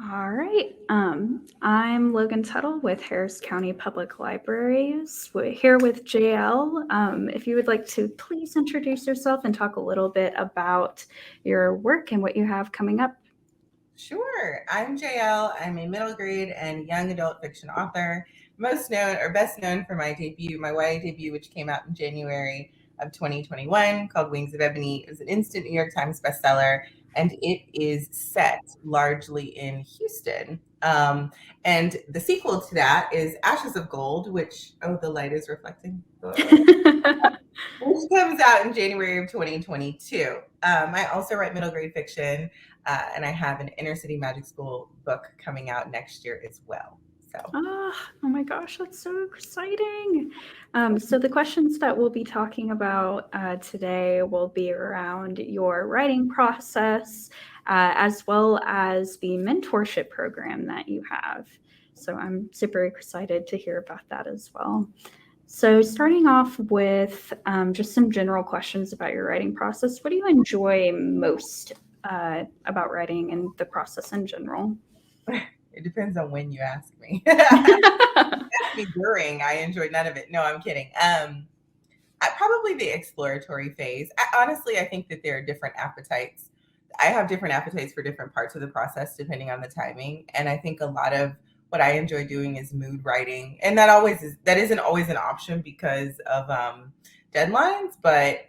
All right. I'm Logan Tuttle with Harris County Public Libraries. We're here with J.Elle. If you would like to please introduce yourself and talk a little bit about your work and what you have coming up. Sure. I'm J.Elle. I'm a middle grade and young adult fiction author, most known or best known for my debut, my YA debut, which came out in January of 2021, called Wings of Ebony. It was an instant New York Times bestseller, and it is set largely in Houston. And the sequel to that is Ashes of Gold, which, oh, the light is reflecting. Which comes out in January of 2022. I also write middle grade fiction, and I have an inner city magic school book coming out next year as well. So, Oh my gosh, that's so exciting. So, the questions that we'll be talking about today will be around your writing process, as well as the mentorship program that you have. So, I'm super excited to hear about that as well. So, starting off with just some general questions about your writing process, what do you enjoy most about writing and the process in general? it depends on when you ask me. Ask me during, I enjoyed none of it. No, I'm kidding. Probably the exploratory phase. Honestly, I think that there are different appetites. I have different appetites for different parts of the process depending on the timing. And I think a lot of what I enjoy doing is mood writing. And that isn't always an option because of deadlines, but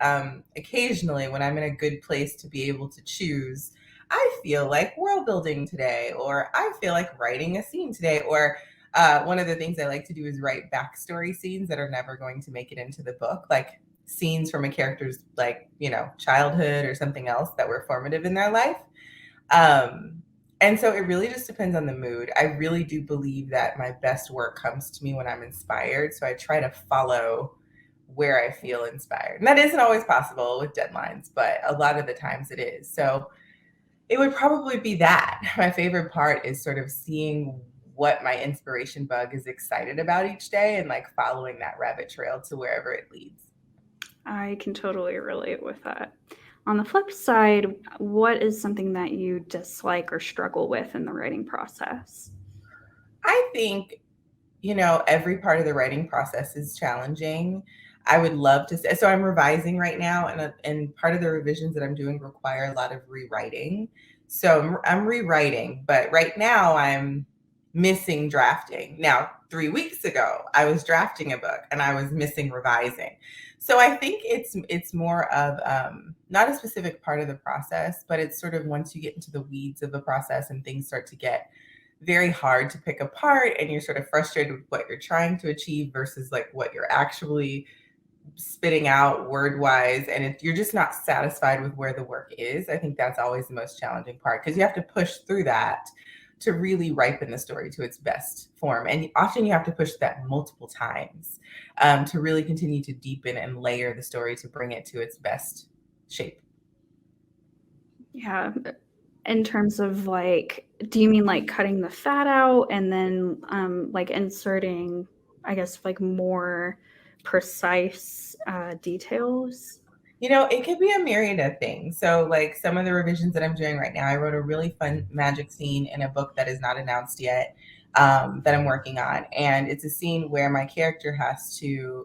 occasionally when I'm in a good place to be able to choose, I feel like world building today, or I feel like writing a scene today, or one of the things I like to do is write backstory scenes that are never going to make it into the book, like scenes from a character's childhood or something else that were formative in their life. And so it really just depends on the mood. I really do believe that my best work comes to me when I'm inspired. So I try to follow where I feel inspired. And that isn't always possible with deadlines, but a lot of the times it is. So it would probably be that. My favorite part is sort of seeing what my inspiration bug is excited about each day and like following that rabbit trail to wherever it leads. I can totally relate with that. On the flip side, what is something that you dislike or struggle with in the writing process? I think, every part of the writing process is challenging. I would love to say, so I'm revising right now, and part of the revisions that I'm doing require a lot of rewriting. So I'm rewriting, but right now I'm missing drafting. Now, 3 weeks ago, I was drafting a book and I was missing revising. So I think it's more of not a specific part of the process, but it's sort of once you get into the weeds of the process and things start to get very hard to pick apart and you're sort of frustrated with what you're trying to achieve versus like what you're actually spitting out word wise, and if you're just not satisfied with where the work is, I think that's always the most challenging part because you have to push through that to really ripen the story to its best form, and often you have to push that multiple times to really continue to deepen and layer the story to bring it to its best shape. Yeah, in terms of like, do you mean like cutting the fat out and then like inserting, I guess, like more precise details? It could be a myriad of things. So, like some of the revisions that I'm doing right now, I wrote a really fun magic scene in a book that is not announced yet, that I'm working on. And it's a scene where my character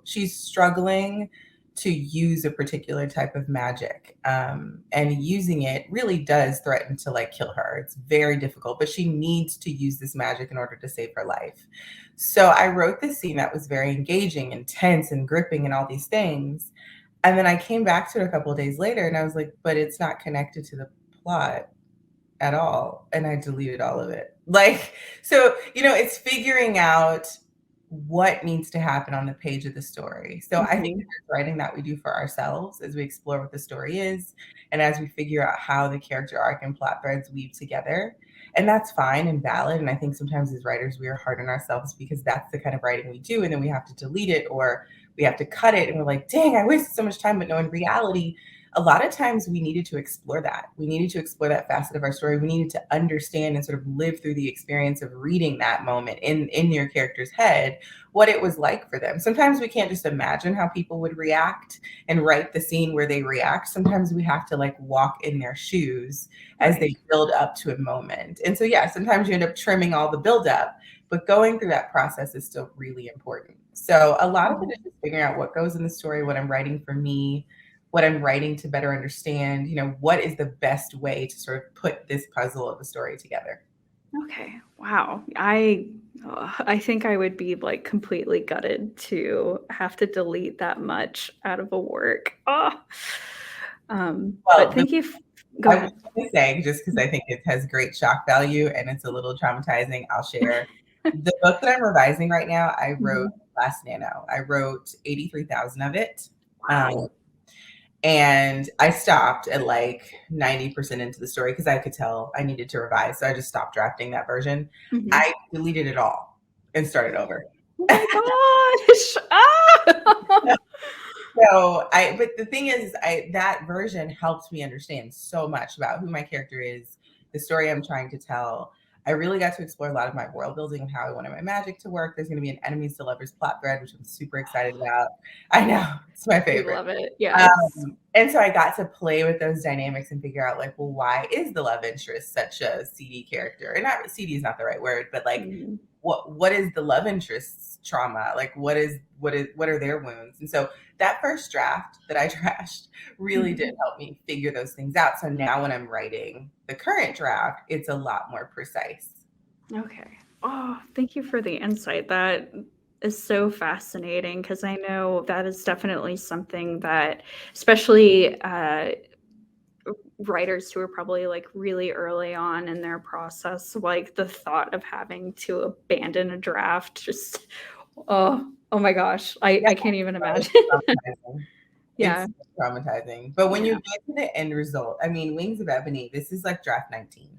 she's struggling to use a particular type of magic. And using it really does threaten to like kill her. It's very difficult, but she needs to use this magic in order to save her life. So, I wrote this scene that was very engaging, intense, and gripping, and all these things, and then I came back to it a couple of days later and I was like, but it's not connected to the plot at all. And I deleted all of it. Like, so, it's figuring out what needs to happen on the page of the story. So I think Mhm. there's writing that we do for ourselves as we explore what the story is and as we figure out how the character arc and plot threads weave together. And that's fine and valid. And I think sometimes as writers, we are hard on ourselves because that's the kind of writing we do. And then we have to delete it or we have to cut it. And we're like, dang, I wasted so much time. But no, in reality, a lot of times we needed to explore that. We needed to explore that facet of our story. We needed to understand and sort of live through the experience of reading that moment in your character's head, what it was like for them. Sometimes we can't just imagine how people would react and write the scene where they react. Sometimes we have to like walk in their shoes as they build up to a moment. And so, yeah, sometimes you end up trimming all the build up, but going through that process is still really important. So a lot of it is just figuring out what goes in the story, what I'm writing for me, what I'm writing to better understand, what is the best way to sort of put this puzzle of a story together. Okay. Wow. I think I would be like completely gutted to have to delete that much out of a work. Oh. But thank you. Go ahead. I was going to say, just because I think it has great shock value and it's a little traumatizing, I'll share. The book that I'm revising right now, I wrote last Nano. I wrote 83,000 of it. Wow. And I stopped at like 90% into the story because I could tell I needed to revise. So I just stopped drafting that version. I deleted it all and started over. Oh my gosh. Ah! But the thing is, that version helped me understand so much about who my character is, the story I'm trying to tell. I really got to explore a lot of my world building and how I wanted my magic to work. There's going to be an enemies to lovers plot thread, which I'm super excited about. I know, it's my favorite. I love it. Yes. And so I got to play with those dynamics and figure out like, well, why is the love interest such a seedy character? And not seedy is not the right word, but like, what is the love interest's trauma? Like, what are their wounds? And so that first draft that I trashed really did help me figure those things out. So now when I'm writing the current draft, it's a lot more precise. Okay. Oh, thank you for the insight. That is so fascinating because I know that is definitely something that, especially writers who are probably like really early on in their process, like the thought of having to abandon a draft, just oh my gosh, I can't even imagine. Yeah, it's traumatizing. But when you get to the end result, I mean, Wings of Ebony, this is like draft 19.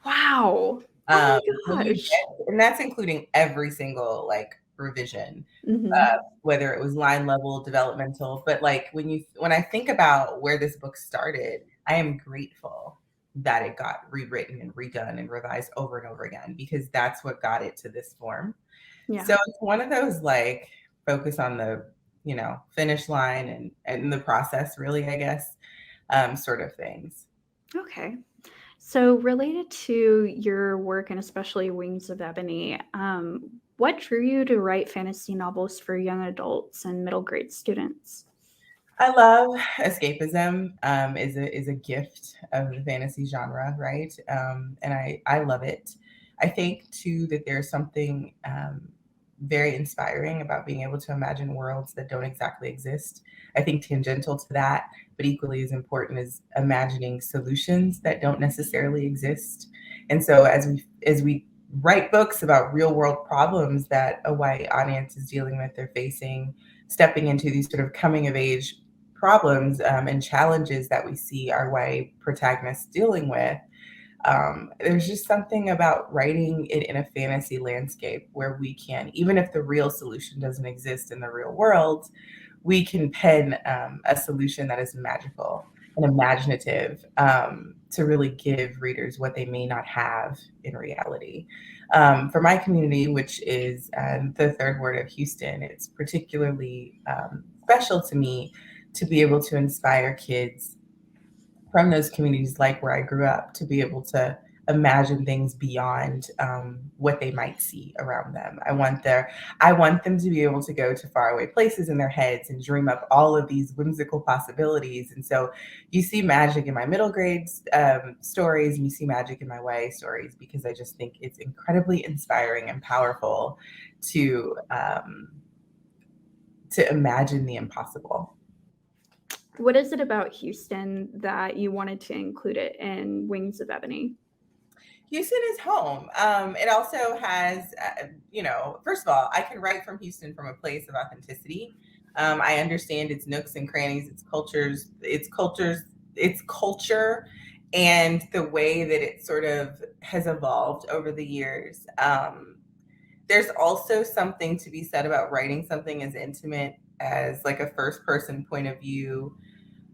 Wow. Oh my gosh. And that's including every single like revision, whether it was line level, developmental. But like when I think about where this book started, I am grateful that it got rewritten and redone and revised over and over again, because that's what got it to this form. Yeah. So it's one of those like focus on the finish line and the process, really, I guess, sort of things. Okay. So related to your work and especially Wings of Ebony, what drew you to write fantasy novels for young adults and middle grade students? I love escapism. Is a gift of the fantasy genre, right? And I love it. I think too that there's something very inspiring about being able to imagine worlds that don't exactly exist. I think tangential to that, but equally as important, is imagining solutions that don't necessarily exist. And so as we write books about real world problems that a white audience is dealing with, they're facing, stepping into these sort of coming of age problems and challenges that we see our white protagonists dealing with. There's just something about writing it in a fantasy landscape where we can, even if the real solution doesn't exist in the real world, we can pen a solution that is magical and imaginative to really give readers what they may not have in reality. For my community, which is the third ward of Houston, it's particularly special to me to be able to inspire kids from those communities, like where I grew up, to be able to imagine things beyond what they might see around them. I want them to be able to go to faraway places in their heads and dream up all of these whimsical possibilities. And so you see magic in my middle grades stories, and you see magic in my YA stories, because I just think it's incredibly inspiring and powerful to imagine the impossible. What is it about Houston that you wanted to include it in Wings of Ebony? Houston is home. It also has, first of all, I can write from Houston from a place of authenticity. I understand its nooks and crannies, its culture, and the way that it sort of has evolved over the years. There's also something to be said about writing something as intimate as like a first person point of view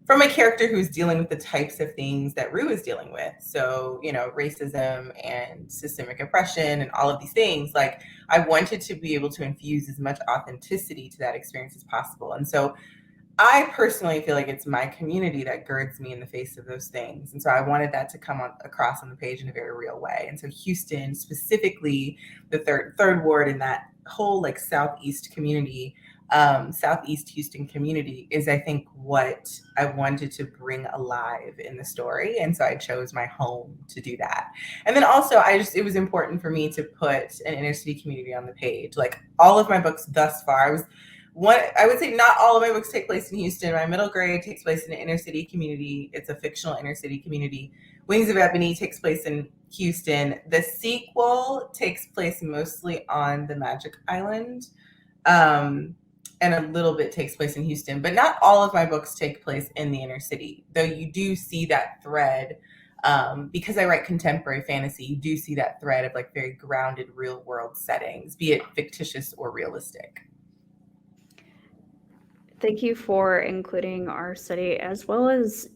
from a character who's dealing with the types of things that Rue is dealing with. So, racism and systemic oppression and all of these things. Like, I wanted to be able to infuse as much authenticity to that experience as possible. And so I personally feel like it's my community that girds me in the face of those things. And so I wanted that to come across on the page in a very real way. And so Houston, specifically the third ward in that whole like Southeast community, Southeast Houston community is, I think, what I wanted to bring alive in the story. And so I chose my home to do that. And then also it was important for me to put an inner city community on the page. Like all of my books thus far, I would say not all of my books take place in Houston. My middle grade takes place in an inner city community. It's a fictional inner city community. Wings of Ebony takes place in Houston. The sequel takes place mostly on the Magic Island, and a little bit takes place in Houston. But not all of my books take place in the inner city, though you do see that thread. Because I write contemporary fantasy, you do see that thread of like very grounded real world settings, be it fictitious or realistic. Thank you for including our city as well as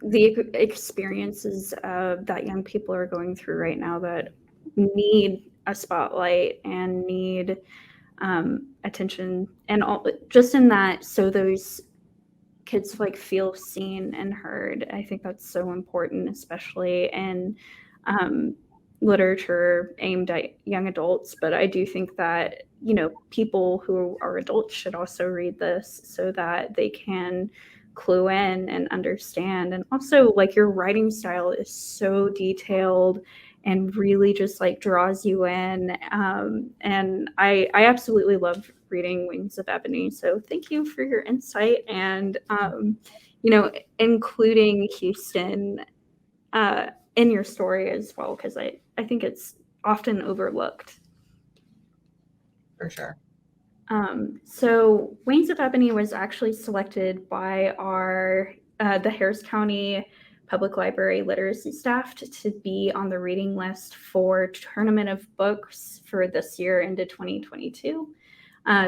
the experiences that young people are going through right now that need a spotlight and need attention, and all just in that, so those kids like feel seen and heard. I think that's so important, especially in literature aimed at young adults. But I do think that, people who are adults should also read this so that they can clue in and understand. And also, like, your writing style is so detailed and really just like draws you in. And I absolutely love reading Wings of Ebony. So thank you for your insight and, including Houston in your story as well, because I think it's often overlooked. For sure. So Wings of Ebony was actually selected by the Harris County Public Library literacy staff to be on the reading list for Tournament of Books for this year into 2022.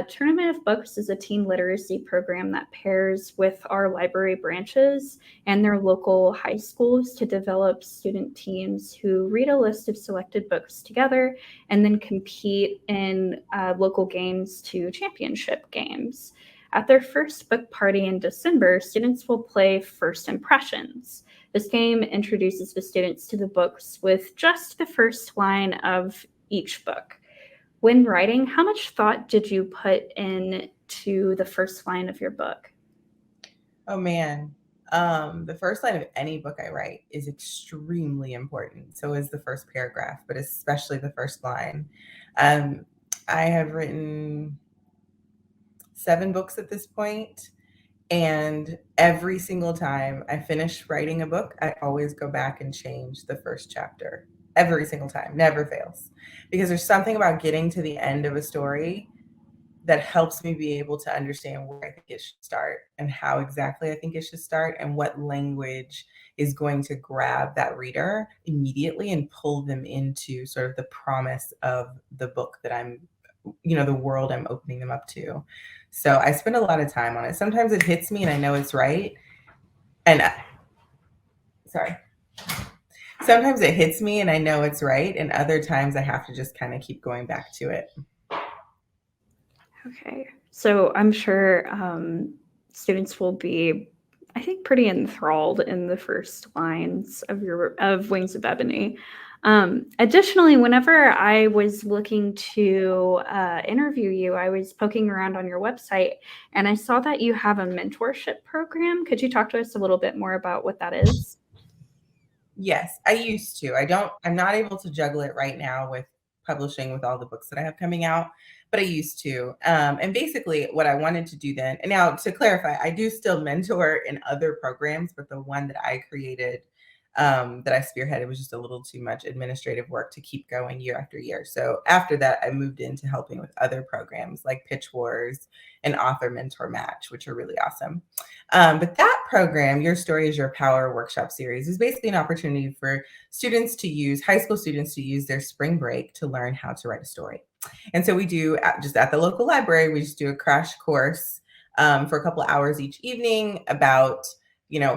Tournament of Books is a teen literacy program that pairs with our library branches and their local high schools to develop student teams who read a list of selected books together and then compete in local games to championship games. At their first book party in December, students will play First Impressions. This game introduces the students to the books with just the first line of each book. When writing, how much thought did you put into the first line of your book? Oh, man. The first line of any book I write is extremely important. So is the first paragraph, but especially the first line. I have written 7 books at this point, and every single time I finish writing a book, I always go back and change the first chapter. Every single time, never fails. Because there's something about getting to the end of a story that helps me be able to understand where I think it should start and how exactly I think it should start and what language is going to grab that reader immediately and pull them into sort of the promise of the book that I'm, the world I'm opening them up to. So I spend a lot of time on it. Sometimes it hits me and I know it's right. And sometimes it hits me and I know it's right. And other times I have to just kind of keep going back to it. Okay. So I'm sure students will be, I think, pretty enthralled in the first lines of Wings of Ebony. Additionally, whenever I was looking to interview you, I was poking around on your website and I saw that you have a mentorship program. Could you talk to us a little bit more about what that is? Yes, I used to. I'm not able to juggle it right now with publishing with all the books that I have coming out, but I used to. And basically what I wanted to do then, and now to clarify, I do still mentor in other programs, but the one that I created, that I spearheaded, was just a little too much administrative work to keep going year after year. So after that, I moved into helping with other programs like Pitch Wars and Author Mentor Match, which are really awesome. But that program, Your Story is Your Power workshop series, is basically an opportunity for high school students to use their spring break to learn how to write a story. And so we do, just at the local library, we just do a crash course for a couple of hours each evening about,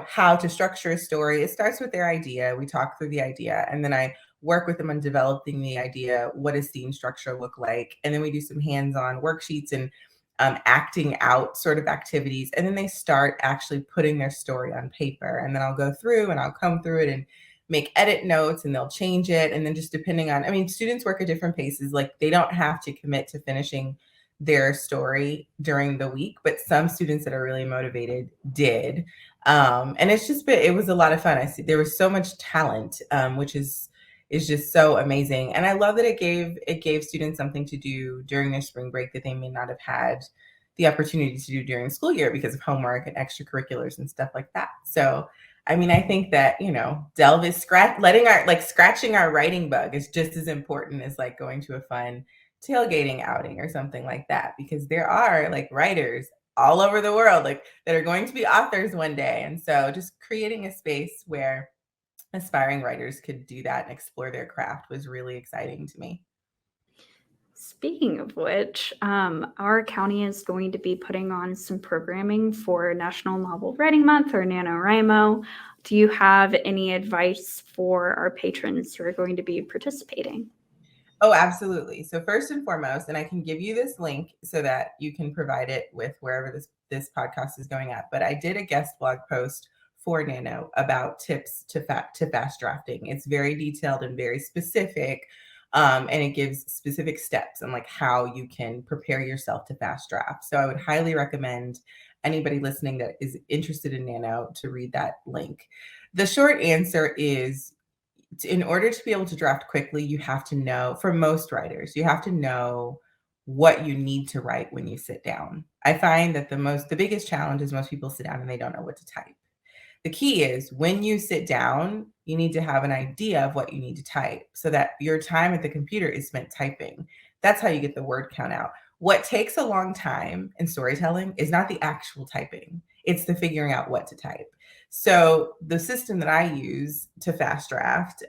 how to structure a story. It starts with their idea. We talk through the idea, and then I work with them on developing the idea. What does scene structure look like? And then we do some hands-on worksheets and acting out sort of activities. And then they start actually putting their story on paper. And then I'll go through and I'll come through it and make edit notes, and they'll change it. And then just depending on, students work at different paces. Like, they don't have to commit to finishing their story during the week, but some students that are really motivated did. And it was a lot of fun. I see there was so much talent, which is just so amazing. And I love that it gave students something to do during their spring break that they may not have had the opportunity to do during the school year because of homework and extracurriculars and stuff like that. So, I think that, Delve is scratching our writing bug is just as important as like going to a fun tailgating outing or something like that, because there are like writers all over the world like that are going to be authors one day. And so just creating a space where aspiring writers could do that and explore their craft was really exciting to me. Speaking of which, our county is going to be putting on some programming for National Novel Writing Month, or NaNoWriMo. Do you have any advice for our patrons who are going to be participating? Oh, absolutely. So first and foremost, and I can give you this link so that you can provide it with wherever this podcast is going at, but I did a guest blog post for Nano about tips to fast drafting. It's very detailed and very specific, and it gives specific steps on like how you can prepare yourself to fast draft. So I would highly recommend anybody listening that is interested in Nano to read that link. The short answer is, in order to be able to draft quickly, you have to know, for most writers, you have to know what you need to write when you sit down. I find that the biggest challenge is most people sit down and they don't know what to type. The key is, when you sit down, you need to have an idea of what you need to type so that your time at the computer is spent typing. That's how you get the word count out. What takes a long time in storytelling is not the actual typing. It's the figuring out what to type. So the system that I use to fast draft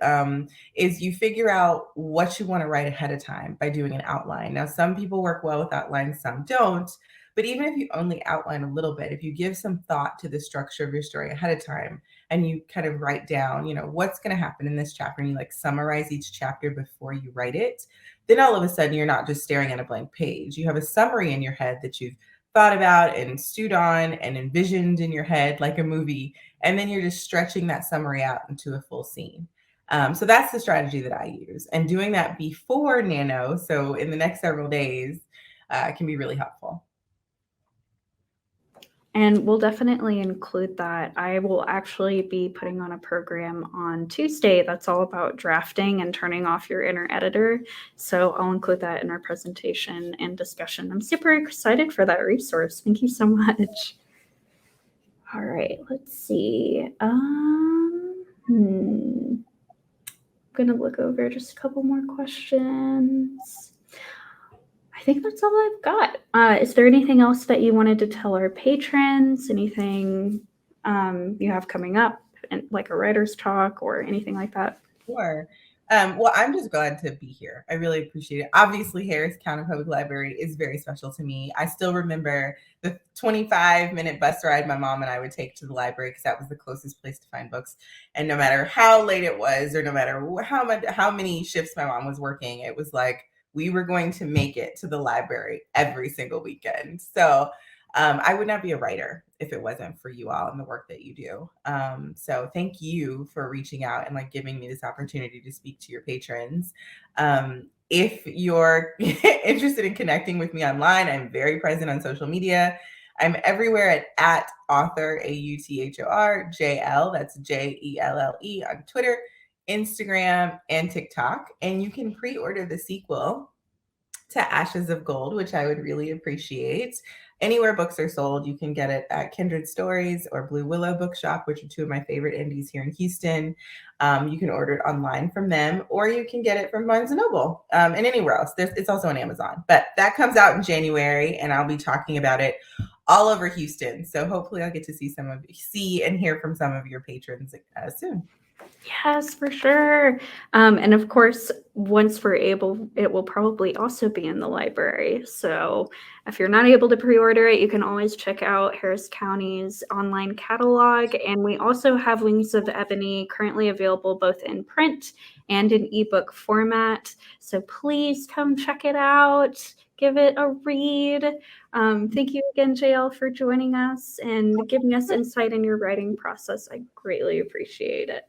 is you figure out what you want to write ahead of time by doing an outline. Now, some people work well with outlines, some don't. But even if you only outline a little bit, if you give some thought to the structure of your story ahead of time and you kind of write down, what's going to happen in this chapter, and you like summarize each chapter before you write it, then all of a sudden you're not just staring at a blank page. You have a summary in your head that you've thought about and stewed on and envisioned in your head like a movie. And then you're just stretching that summary out into a full scene. So that's the strategy that I use. And doing that before Nano, so in the next several days, can be really helpful. And we'll definitely include that. I will actually be putting on a program on Tuesday that's all about drafting and turning off your inner editor. So I'll include that in our presentation and discussion. I'm super excited for that resource. Thank you so much. All right, let's see. I'm gonna look over just a couple more questions. I think that's all I've got. Is there anything else that you wanted to tell our patrons? Anything you have coming up, and like a writer's talk or anything like that? Sure. Well, I'm just glad to be here. I really appreciate it. Obviously, Harris County Public Library is very special to me. I still remember the 25-minute bus ride my mom and I would take to the library because that was the closest place to find books. And no matter how late it was, or no matter how many shifts my mom was working, it was like we were going to make it to the library every single weekend. So I would not be a writer if it wasn't for you all and the work that you do. So thank you for reaching out and like giving me this opportunity to speak to your patrons. If you're interested in connecting with me online, I'm very present on social media. I'm everywhere at author, AUTHOR, J.Elle, that's JELLE on Twitter, Instagram, and TikTok. And you can pre-order the sequel to Ashes of Gold, which I would really appreciate. Anywhere books are sold, you can get it at Kindred Stories or Blue Willow Bookshop, which are two of my favorite indies here in Houston. You can order it online from them, or you can get it from Barnes & Noble and anywhere else. It's also on Amazon. But that comes out in January, and I'll be talking about it all over Houston. So hopefully I'll get to see and hear from some of your patrons soon. Yes, for sure. And of course, once we're able, it will probably also be in the library. So if you're not able to pre-order it, you can always check out Harris County's online catalog. And we also have Wings of Ebony currently available both in print and in ebook format. So please come check it out. Give it a read. Thank you again, J.Elle, for joining us and giving us insight in your writing process. I greatly appreciate it.